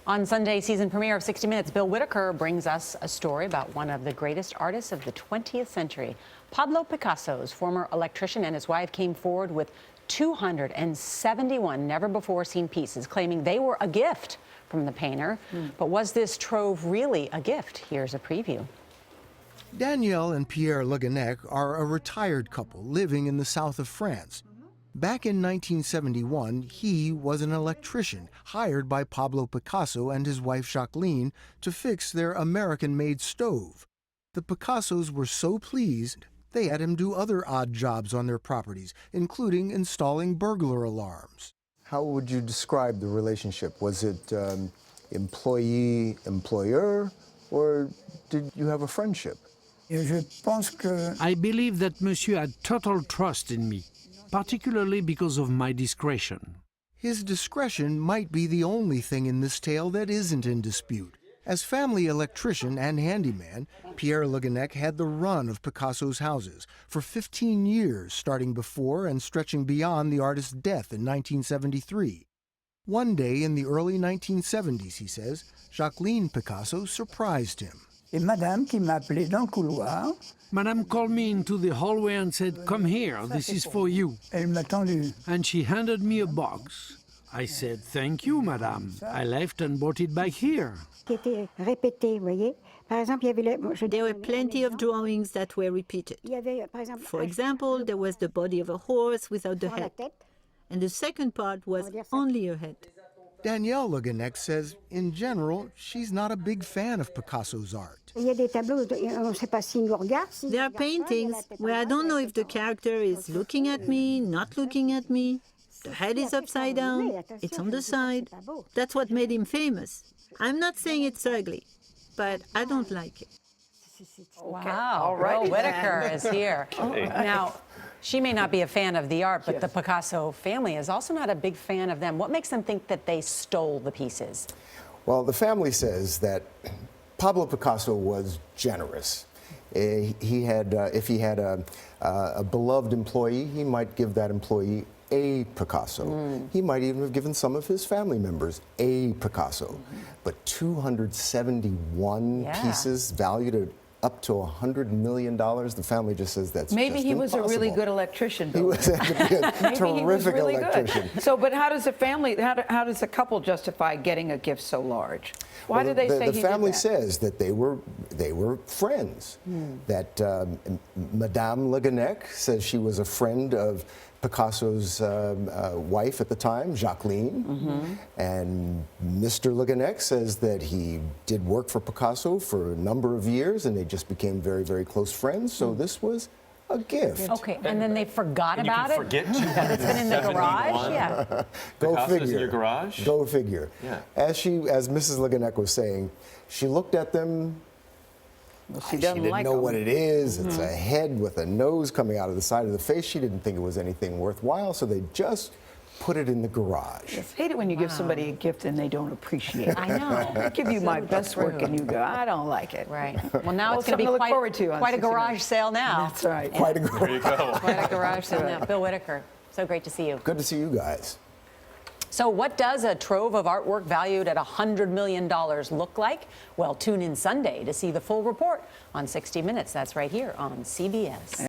On Sunday's season premiere of 60 Minutes, Bill Whitaker brings us a story about one of the greatest artists of the 20th century. Pablo Picasso's former electrician and his wife came forward with 271 never-before-seen pieces, claiming they were a gift from the painter. But was this trove really a gift? Here's a preview. Danielle and Pierre Le Guenec are a retired couple living in the south of France. Back in 1971, he was an electrician hired by Pablo Picasso and his wife Jacqueline to fix their American-made stove. The Picassos were so pleased, they had him do other odd jobs on their properties, including installing burglar alarms. How would you describe the relationship? Was it employee-employer, or did you have a friendship? I believe that Monsieur had total trust in me, particularly because of my discretion. His discretion might be the only thing in this tale that isn't in dispute. As family electrician and handyman, Pierre Le Guenec had the run of Picasso's houses for 15 years, starting before and stretching beyond the artist's death in 1973. One day in the early 1970s, he says, Jacqueline Picasso surprised him. Et Madame qui m'a appelé dans le couloir. Madame called me into the hallway and said, "Come here, this is for you." Elle m'a tendu. And she handed me a box. I said, "Thank you, Madame." I left and brought it back here. There were plenty of drawings that were repeated. For example, there was the body of a horse without the head, and the second part was only a head. Danielle Le Guenec says, in general, she's not a big fan of Picasso's art. There are paintings where I don't know if the character is looking at me, not looking at me. The head is upside down, it's on the side. That's what made him famous. I'm not saying it's ugly, but I don't like it. Wow, Bill Whitaker is here. Now, she may not be a fan of the art, but the Picasso family is also not a big fan of them. What makes them think that they stole the pieces? Well, the family says that Pablo Picasso was generous. If he had a beloved employee, he might give that employee a Picasso. He might even have given some of his family members a Picasso. But 271 pieces valued at up to $100 million, the family just says that's maybe just he was impossible. a really good electrician. He was a terrific really electrician. Good. So, but how does the family, how does the couple justify getting a gift so large? Why do they say the he family did that? says that they were friends. That Madame Le Guenec says she was a friend of Picasso's wife at the time, Jacqueline, and Mr. Le Guenec says that he did work for Picasso for a number of years, and they just became very, very close friends. So this was a gift. Okay, and then they forgot about it? Forget That it's been in the garage? Yeah. Go Picasso's figure. in your garage? Go figure. Yeah. As Mrs. Le Guenec was saying, she looked at them. She didn't know what it is. It's a head with a nose coming out of the side of the face. She didn't think it was anything worthwhile, so they just put it in the garage. I hate it when you give somebody a gift and they don't appreciate it. I know. I give you my best work and you go, I don't like it. Right. Well, now it's going to be something to look forward to on quite a 60 garage Minutes. sale now. That's right. Quite a garage. There you go. Quite a garage sale now. Bill Whitaker, so great to see you. Good to see you guys. So what does a trove of artwork valued at $100 million look like? Well, tune in Sunday to see the full report on 60 Minutes. That's right here on CBS.